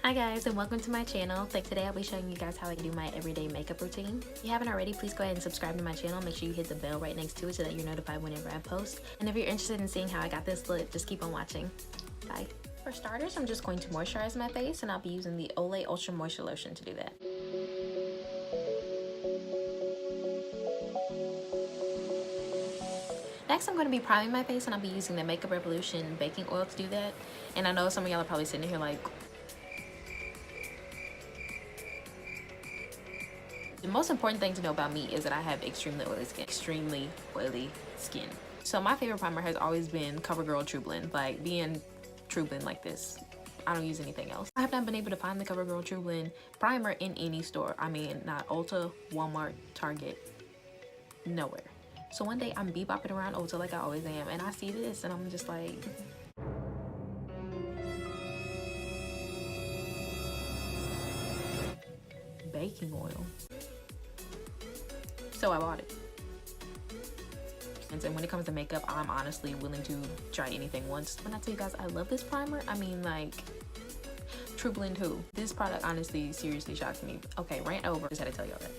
Hi guys, and welcome to my channel. Like today I'll be showing you guys how I do my everyday makeup routine. If you haven't already, please go ahead and subscribe to my channel. Make sure you hit the bell right next to it so that you're notified whenever I post. And if you're interested in seeing how I got this look, just keep on watching. Bye. For starters, I'm just going to moisturize my face, and I'll be using the Olay Ultra Moisture Lotion to do that. Next, I'm going to be priming my face, and I'll be using the Makeup Revolution baking oil to do that. And I know some of y'all are probably sitting here like, the most important thing to know about me is that I have extremely oily skin. So my favorite primer has always been CoverGirl True Blend, like being True Blend like this. I don't use anything else. I have not been able to find the CoverGirl True Blend primer in any store. I mean, not Ulta, Walmart, Target, nowhere. So one day I'm bebopping around Ulta like I always am, and I see this and I'm just like, baking oil. So I bought it. And when it comes to makeup, I'm honestly willing to try anything once. When I tell you guys I love this primer, I mean like, True Blend who? This product honestly seriously shocked me. Okay, rant over. Just had to tell y'all that.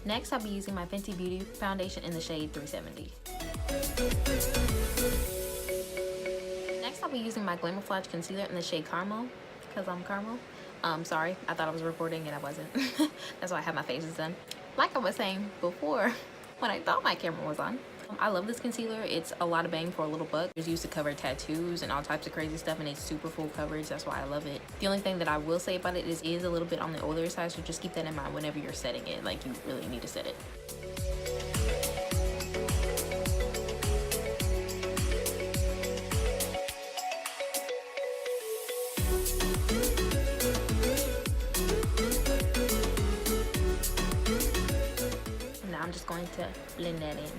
Next, I'll be using my Fenty Beauty foundation in the shade 370. Next, I'll be using my Glamoflauge concealer in the shade Caramel, because I'm caramel. Sorry, I thought I was recording and I wasn't. That's why I have my faces done. Like I was saying before, when I thought my camera was on. I love this concealer. It's a lot of bang for a little buck. It's used to cover tattoos and all types of crazy stuff, and it's super full coverage. That's why I love it. The only thing that I will say about it is a little bit on the oilier side, so just keep that in mind whenever you're setting it. Like, you really need to set it. Now I'm just going to blend that in.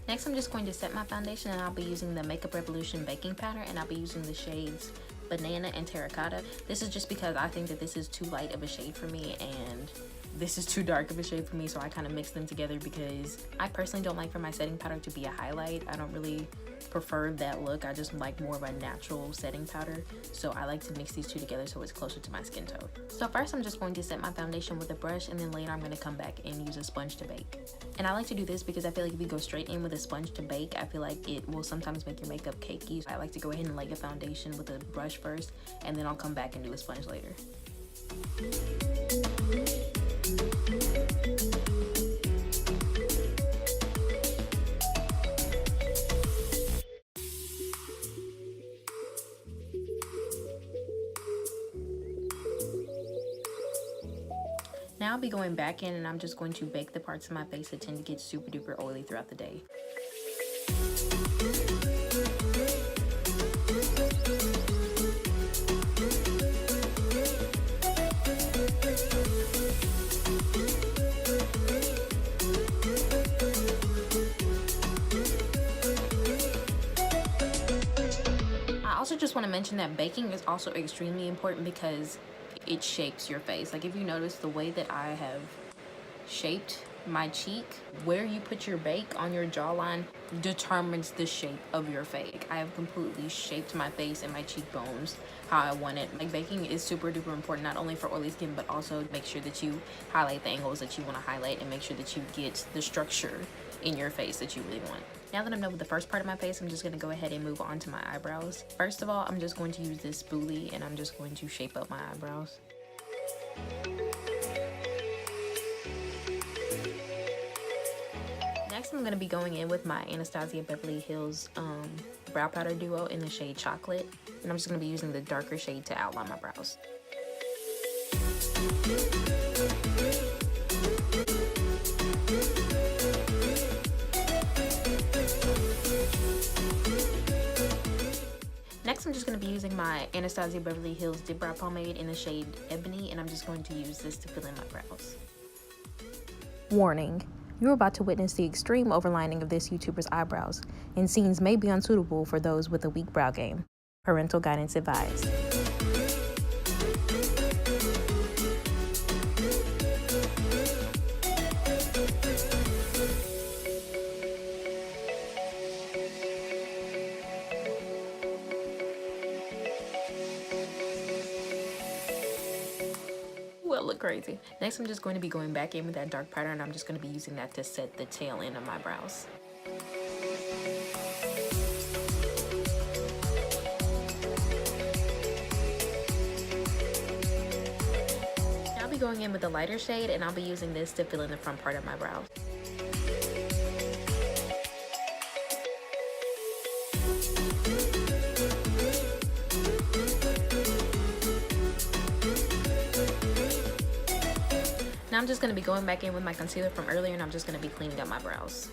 Next, I'm just going to set my foundation, and I'll be using the Makeup Revolution baking powder, and I'll be using the shades Banana and Terra-cotta. This is just because I think that this is too light of a shade for me, and this is too dark of a shade for me, so I kind of mix them together because I personally don't like for my setting powder to be a highlight. I don't really prefer that look. I just like more of a natural setting powder, so I like to mix these two together so it's closer to my skin tone. So first, I'm just going to set my foundation with a brush, and then later I'm going to come back and use a sponge to bake. And I like to do this because I feel like if you go straight in with a sponge to bake, I feel like it will sometimes make your makeup cakey. So I like to go ahead and lay the foundation with a brush first, and then I'll come back and do a sponge later. Now I'll be going back in, and I'm just going to bake the parts of my face that tend to get super duper oily throughout the day. I also just want to mention that baking is also extremely important because it shapes your face. Like, if you notice the way that I have shaped my cheek, where you put your bake on your jawline determines the shape of your face. I have completely shaped my face and my cheekbones how I want it. Like, baking is super duper important, not only for oily skin, but also make sure that you highlight the angles that you want to highlight and make sure that you get the structure in your face that you really want. Now that I'm done with the first part of my face, I'm just going to go ahead and move on to my eyebrows. First of all, I'm just going to use this spoolie, and I'm just going to shape up my eyebrows. Next, I'm going to be going in with my Anastasia Beverly Hills brow powder duo in the shade Chocolate, and I'm just going to be using the darker shade to outline my brows. Next, I'm just going to be using my Anastasia Beverly Hills Dipbrow Pomade in the shade Ebony, and I'm just going to use this to fill in my brows. Warning, You're about to witness the extreme overlining of this YouTuber's eyebrows, and scenes may be unsuitable for those with a weak brow game. Parental guidance advised. Will look crazy. Next, I'm just going to be going back in with that dark powder, and I'm just going to be using that to set the tail end of my brows. I'll be going in with the lighter shade, and I'll be using this to fill in the front part of my brows. Now I'm just going to be going back in with my concealer from earlier, and I'm just going to be cleaning up my brows.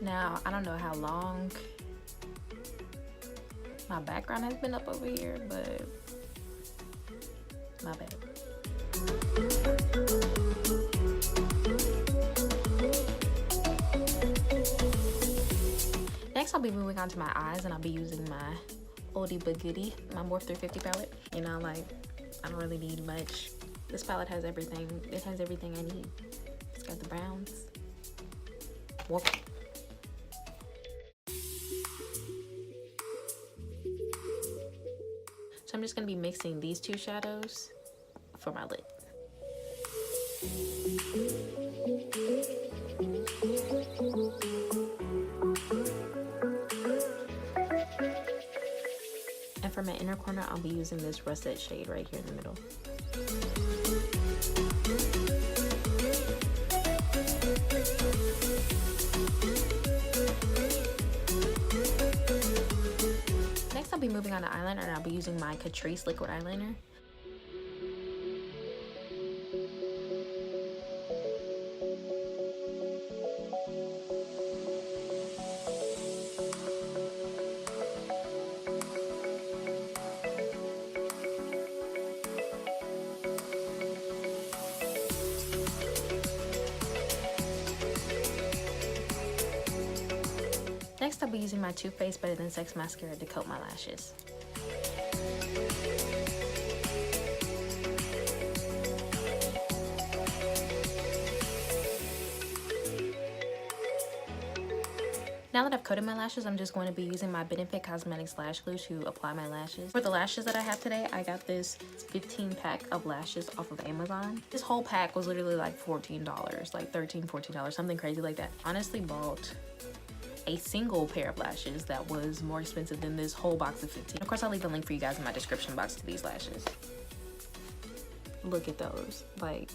Now, I don't know how long my background has been up over here, but my bad. Next, I'll be moving on to my eyes, and I'll be using my oldie but goodie, my Morphe 350 palette. You know, like, I don't really need much. This palette has everything. It has everything I need. It's got the browns. Whoop. So I'm just going to be mixing these two shadows for my lid. And for my inner corner, I'll be using this russet shade right here in the middle. I'll be moving on to eyeliner, and I'll be using my Catrice liquid eyeliner. Next, I'll be using my Toofaced BetterThanSex mascara to coat my lashes. Now that I've coated my lashes, I'm just going to be using my Benefit Cosmetics Lash Glue to apply my lashes. For the lashes that I have today, I got this 15 pack of lashes off of Amazon. This whole pack was literally like $14, like $13, $14, something crazy like that. Honestly bought a single pair of lashes that was more expensive than this whole box of 15. Of course, I'll leave a link for you guys in my description box to these lashes. Look at those. Like,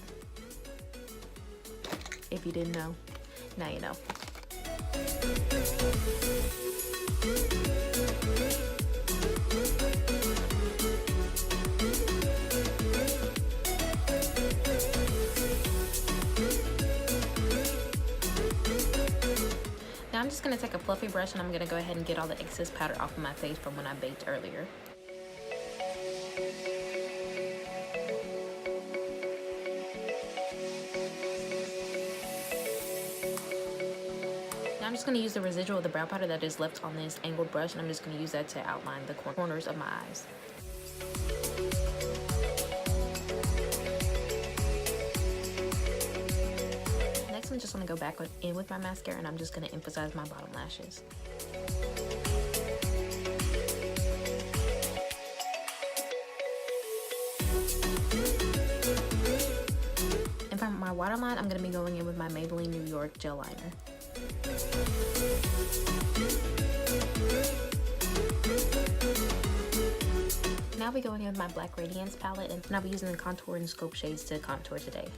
if you didn't know, now you know. Now I'm just going to take a fluffy brush, and I'm going to go ahead and get all the excess powder off of my face from when I baked earlier. Now I'm just going to use the residual of the brow powder that is left on this angled brush, and I'm just going to use that to outline the corners of my eyes. I'm just going to go back in with my mascara, and I'm just going to emphasize my bottom lashes. And for my waterline, I'm going to be going in with my Maybelline New York gel liner. Now I'll be going in with my black Radiance palette, and I'll be using the contour and scope shades to contour today.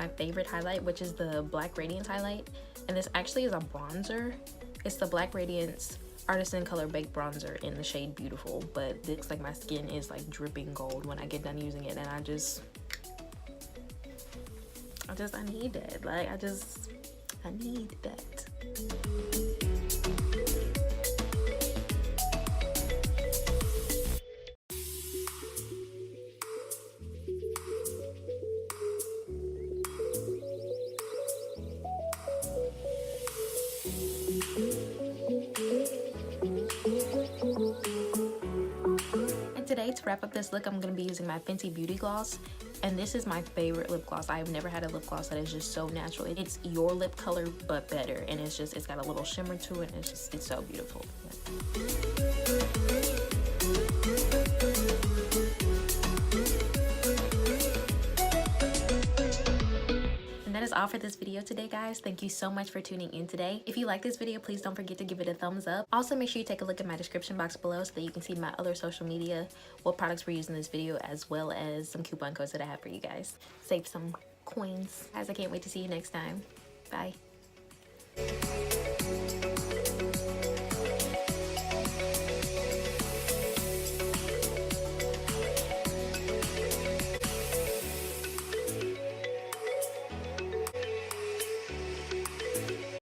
my favorite highlight, which is the Black Radiance highlight. And this actually is a bronzer. It's the Black Radiance Artisan Color Baked Bronzer in the shade Beautiful. But it looks like my skin is like dripping gold when I get done using it. And I need that. Like, I need that. Today, to wrap up this look, I'm going to be using my Fenty Beauty gloss, and this is my favorite lip gloss. I have never had a lip gloss that is just so natural. It's your lip color but better, and it's got a little shimmer to it, and it's so beautiful. That is all for this video today, guys. Thank you so much for tuning in today. If you like this video, please don't forget to give it a thumbs up. Also, make sure you take a look at my description box below so that you can see my other social media, what products we're using in this video, as well as some coupon codes that I have for you guys. Save some coins. Guys, I can't wait to see you next time. Bye.